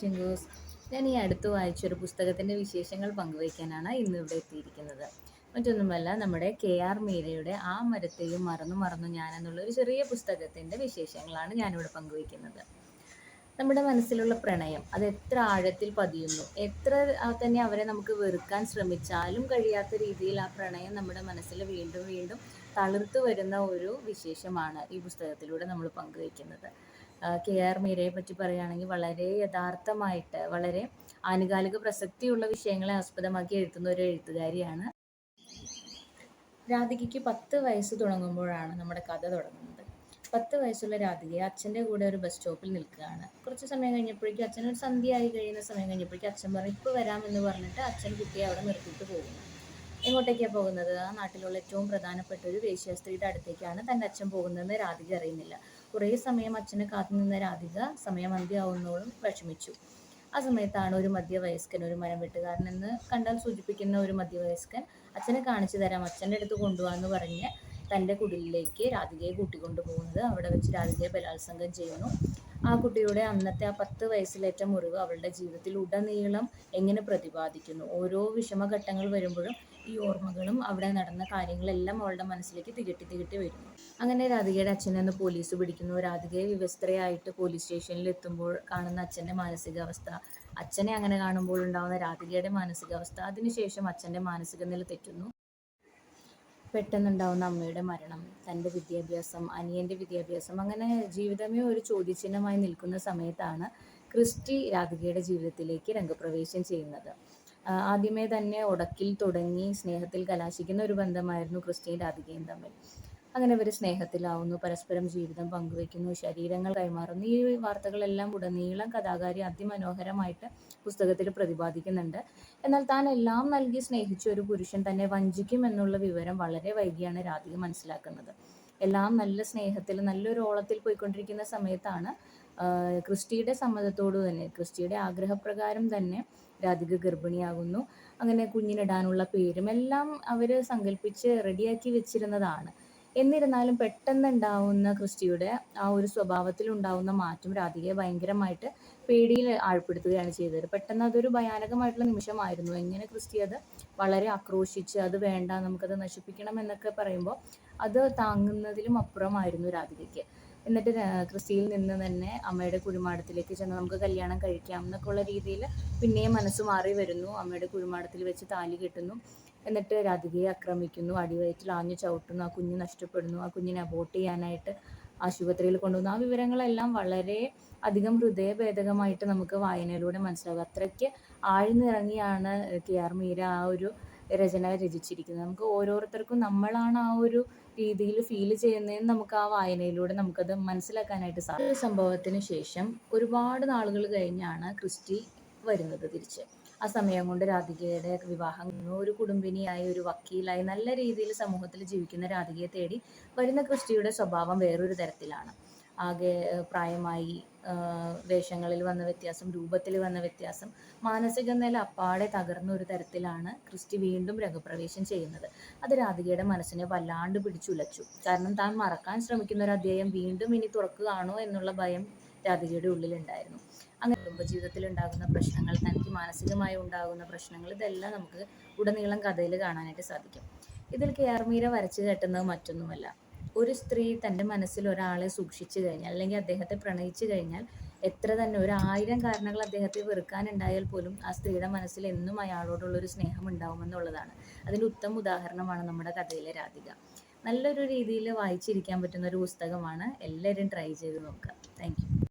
ചിങ്കൂസ്. ഞാൻ ഈ അടുത്ത് വായിച്ചൊരു പുസ്തകത്തിൻ്റെ വിശേഷങ്ങൾ പങ്കുവയ്ക്കാനാണ് ഇന്നിവിടെ എത്തിയിരിക്കുന്നത്. മറ്റൊന്നുമല്ല, നമ്മുടെ KR മീരയുടെ ആ മരത്തെയും മറന്നു മറന്നു ഞാൻ എന്നുള്ളൊരു ചെറിയ പുസ്തകത്തിൻ്റെ വിശേഷങ്ങളാണ് ഞാനിവിടെ പങ്കുവയ്ക്കുന്നത്. നമ്മുടെ മനസ്സിലുള്ള പ്രണയം അത് എത്ര ആഴത്തിൽ പതിയുന്നു, എത്ര തന്നെ അവരെ നമുക്ക് വെറുക്കാൻ ശ്രമിച്ചാലും കഴിയാത്ത രീതിയിൽ ആ പ്രണയം നമ്മുടെ മനസ്സിൽ വീണ്ടും വീണ്ടും തളിർത്തു വരുന്ന ഒരു വിശേഷമാണ് ഈ പുസ്തകത്തിലൂടെ നമ്മൾ പങ്കുവയ്ക്കുന്നത്. KR മീരയെ പറ്റി പറയുകയാണെങ്കിൽ വളരെ യഥാർത്ഥമായിട്ട് വളരെ ആനുകാലിക പ്രസക്തിയുള്ള വിഷയങ്ങളെ ആസ്പദമാക്കി എഴുതുന്ന ഒരു എഴുത്തുകാരിയാണ്. രാധികയ്ക്ക് 10 വയസ്സ് തുടങ്ങുമ്പോഴാണ് നമ്മുടെ കഥ തുടങ്ങുന്നത്. 10 വയസ്സുള്ള രാധികയെ അച്ഛൻ്റെ കൂടെ ഒരു ബസ് സ്റ്റോപ്പിൽ നിൽക്കുകയാണ്. കുറച്ച് സമയം കഴിഞ്ഞപ്പോഴേക്കും അച്ഛനൊരു സന്ധ്യയായി കഴിയുന്ന സമയം കഴിഞ്ഞപ്പോഴേക്കും അച്ഛൻ പറഞ്ഞു ഇപ്പോൾ വരാമെന്ന് പറഞ്ഞിട്ട് അച്ഛൻ കുട്ടിയെ അവിടെ നിർത്തിയിട്ട് പോകുന്നു. എങ്ങോട്ടേക്കാണ് പോകുന്നത്? ആ നാട്ടിലുള്ള ഏറ്റവും പ്രധാനപ്പെട്ട ഒരു വേശ്യാസ്ത്രീയുടെ അടുത്തേക്കാണ് തൻ്റെ അച്ഛൻ പോകുന്നതെന്ന് രാധിക അറിയുന്നില്ല. കുറേ സമയം അച്ഛനെ കാത്തു നിന്ന രാധിക സമയം അന്ത്യമാവുന്നോളം വിഷമിച്ചു. ആ സമയത്താണ് ഒരു മധ്യവയസ്കൻ, ഒരു മരം വെട്ടുകാരനെന്ന് കണ്ടാൽ സൂചിപ്പിക്കുന്ന ഒരു മധ്യവയസ്കൻ അച്ഛനെ കാണിച്ചു തരാം, അച്ഛൻ്റെ അടുത്ത് കൊണ്ടുപോകാമെന്ന് പറഞ്ഞ് തൻ്റെ കുടിലിലേക്ക് രാധികയെ കൂട്ടിക്കൊണ്ടു പോകുന്നത്. അവിടെ വെച്ച് രാധികയെ ബലാത്സംഗം ചെയ്യുന്നു. ആ കുട്ടിയുടെ അന്നത്തെ ആ 10 വയസ്സിലേറ്റ മുറിവ് അവളുടെ ജീവിതത്തിൽ ഉടനീളം എങ്ങനെ പ്രതിപാദിക്കുന്നു. ഓരോ വിഷമഘട്ടങ്ങൾ വരുമ്പോഴും ഈ ഓർമ്മകളും അവിടെ നടന്ന കാര്യങ്ങളെല്ലാം അവളുടെ മനസ്സിലേക്ക് തികട്ടി തികട്ടി വരുന്നു. അങ്ങനെ രാധികയുടെ അച്ഛനെ ഒന്ന് പോലീസ് പിടിക്കുന്നു. രാധികയെ വിവസ്ത്രയായിട്ട് പോലീസ് സ്റ്റേഷനിൽ എത്തുമ്പോൾ കാണുന്ന അച്ഛൻ്റെ മാനസികാവസ്ഥ, അച്ഛനെ അങ്ങനെ കാണുമ്പോൾ ഉണ്ടാകുന്ന രാധികയുടെ മാനസികാവസ്ഥ, അതിനുശേഷം അച്ഛൻ്റെ മാനസിക നില തെറ്റുന്നു. പെട്ടെന്നുണ്ടാവുന്ന അമ്മയുടെ മരണം, തൻ്റെ വിദ്യാഭ്യാസം, അനിയൻ്റെ വിദ്യാഭ്യാസം, അങ്ങനെ ജീവിതമേ ഒരു ചോദ്യചിഹ്നമായി നിൽക്കുന്ന സമയത്താണ് ക്രിസ്റ്റി രാധികയുടെ ജീവിതത്തിലേക്ക് രംഗപ്രവേശം ചെയ്യുന്നത്. ആദ്യമേ തന്നെ ഉടക്കിൽ തുടങ്ങി സ്നേഹത്തിൽ കലാശിക്കുന്ന ഒരു ബന്ധമായിരുന്നു ക്രിസ്റ്റിയും രാധികയും തമ്മിൽ. അങ്ങനെ അവർ സ്നേഹത്തിലാവുന്നു, പരസ്പരം ജീവിതം പങ്കുവയ്ക്കുന്നു, ശരീരങ്ങൾ കൈമാറുന്നു. ഈ വാർത്തകളെല്ലാം ഉടനീളം കഥാകാരി അതിമനോഹരമായിട്ട് പുസ്തകത്തിൽ പ്രതിപാദിക്കുന്നുണ്ട്. എന്നാൽ താൻ എല്ലാം നൽകി സ്നേഹിച്ച ഒരു പുരുഷൻ തന്നെ വഞ്ചിക്കും എന്നുള്ള വിവരം വളരെ വൈകിയാണ് രാധിക മനസ്സിലാക്കുന്നത്. എല്ലാം നല്ല സ്നേഹത്തിൽ നല്ലൊരു ഓളത്തിൽ പോയിക്കൊണ്ടിരിക്കുന്ന സമയത്താണ് ക്രിസ്റ്റിയുടെ സമ്മതത്തോടു തന്നെ, ക്രിസ്റ്റിയുടെ ആഗ്രഹപ്രകാരം തന്നെ രാധിക ഗർഭിണിയാകുന്നു. അങ്ങനെ കുഞ്ഞിനിടാനുള്ള പേരും എല്ലാം അവർ സങ്കല്പിച്ച് റെഡിയാക്കി വെച്ചിരുന്നതാണ്. എന്നിരുന്നാലും പെട്ടെന്നുണ്ടാവുന്ന ക്രിസ്റ്റിയുടെ ആ ഒരു സ്വഭാവത്തിൽ ഉണ്ടാവുന്ന മാറ്റം രാധികയെ ഭയങ്കരമായിട്ട് പേടിയിൽ ആഴ്പ്പെടുത്തുകയാണ് ചെയ്തത്. പെട്ടെന്ന് അതൊരു ഭയാനകമായിട്ടുള്ള നിമിഷമായിരുന്നു. എങ്ങനെ ക്രിസ്റ്റി അത് വളരെ ആക്രോശിച്ച് അത് വേണ്ട, നമുക്കത് നശിപ്പിക്കണം എന്നൊക്കെ പറയുമ്പോൾ അത് താങ്ങുന്നതിലും അപ്പുറമായിരുന്നു രാധികയ്ക്ക്. എന്നിട്ട് ക്രിസ്റ്റിയിൽ നിന്ന് തന്നെ അമ്മയുടെ കുഴിമാടത്തിലേക്ക് ചെന്ന് നമുക്ക് കല്യാണം കഴിക്കാം എന്നൊക്കെ ഉള്ള രീതിയിൽ പിന്നെയും മനസ്സ് മാറി വരുന്നു. അമ്മയുടെ കുഴിമാടത്തിൽ വെച്ച് താലി കെട്ടുന്നു. എന്നിട്ട് രാധികയെ ആക്രമിക്കുന്നു, അടിവയറ്റിൽ ആഞ്ഞു ചവിട്ടുന്നു, ആ കുഞ്ഞ് നഷ്ടപ്പെടുന്നു, ആ കുഞ്ഞിനെ അബോർട്ട് ചെയ്യാനായിട്ട് ആശുപത്രിയിൽ കൊണ്ടുവന്നു. ആ വിവരങ്ങളെല്ലാം വളരെ അധികം ഹൃദയഭേദകമായിട്ട് നമുക്ക് വായനയിലൂടെ മനസ്സിലാകും. അത്രയ്ക്ക് ആഴ്ന്നിറങ്ങിയാണ് KR മീര ആ ഒരു രചന രചിച്ചിരിക്കുന്നത്. നമുക്ക് ഓരോരുത്തർക്കും നമ്മളാണ് ആ ഒരു രീതിയിൽ ഫീൽ ചെയ്യുന്നതെന്ന് നമുക്ക് ആ വായനയിലൂടെ നമുക്കത് മനസ്സിലാക്കാനായിട്ട് സാധിക്കും. ഈ സംഭവത്തിന് ശേഷം ഒരുപാട് നാളുകൾ കഴിഞ്ഞാണ് ക്രിസ്റ്റി വരുന്നത് തിരിച്ച്. ആ സമയം കൊണ്ട് രാധികയുടെ വിവാഹം, ഒരു കുടുംബിനിയായി, ഒരു വക്കീലായി നല്ല രീതിയിൽ സമൂഹത്തിൽ ജീവിക്കുന്ന രാധികയെ തേടി വരുന്ന ക്രിസ്റ്റിയുടെ സ്വഭാവം വേറൊരു തരത്തിലാണ്. ആകെ പ്രായമായി, വേഷങ്ങളിൽ വന്ന വ്യത്യാസം, രൂപത്തിൽ വന്ന വ്യത്യാസം, മാനസിക നില അപ്പാടെ തകർന്ന ഒരു തരത്തിലാണ് ക്രിസ്റ്റി വീണ്ടും രംഗപ്രവേശം ചെയ്യുന്നത്. അത് രാധികയുടെ മനസ്സിനെ വല്ലാണ്ട് പിടിച്ചുലച്ചു. കാരണം താൻ മറക്കാൻ ശ്രമിക്കുന്ന ഒരു അധ്യായം വീണ്ടും ഇനി തുറക്കുകയാണോ എന്നുള്ള ഭയം രാധികയുടെ ഉള്ളിലുണ്ടായിരുന്നു. അങ്ങനെ കുടുംബജീവിതത്തിൽ ഉണ്ടാകുന്ന പ്രശ്നങ്ങൾ, തനിക്ക് മാനസികമായി ഉണ്ടാകുന്ന പ്രശ്നങ്ങൾ, ഇതെല്ലാം നമുക്ക് ഉടനീളം കഥയിൽ കാണാനായിട്ട് സാധിക്കും. ഇതിൽ KR മീര വരച്ചു കാട്ടുന്നത് മറ്റൊന്നുമല്ല, ഒരു സ്ത്രീ തൻ്റെ മനസ്സിൽ ഒരാളെ സൂക്ഷിച്ചു കഴിഞ്ഞാൽ അല്ലെങ്കിൽ അദ്ദേഹത്തെ പ്രണയിച്ചു കഴിഞ്ഞാൽ എത്ര തന്നെ 1000 കാരണങ്ങൾ അദ്ദേഹത്തെ വെറുക്കാനുണ്ടായാൽ പോലും ആ സ്ത്രീയുടെ മനസ്സിൽ എന്നും അയാളോടുള്ളൊരു സ്നേഹം ഉണ്ടാവുമെന്നുള്ളതാണ്. അതിൻ്റെ ഉത്തമ ഉദാഹരണമാണ് നമ്മുടെ കഥയിലെ രാധിക. നല്ലൊരു രീതിയിൽ വായിച്ചിരിക്കാൻ പറ്റുന്ന ഒരു പുസ്തകമാണ്. എല്ലാവരും ട്രൈ ചെയ്ത് നോക്കുക. Thank you.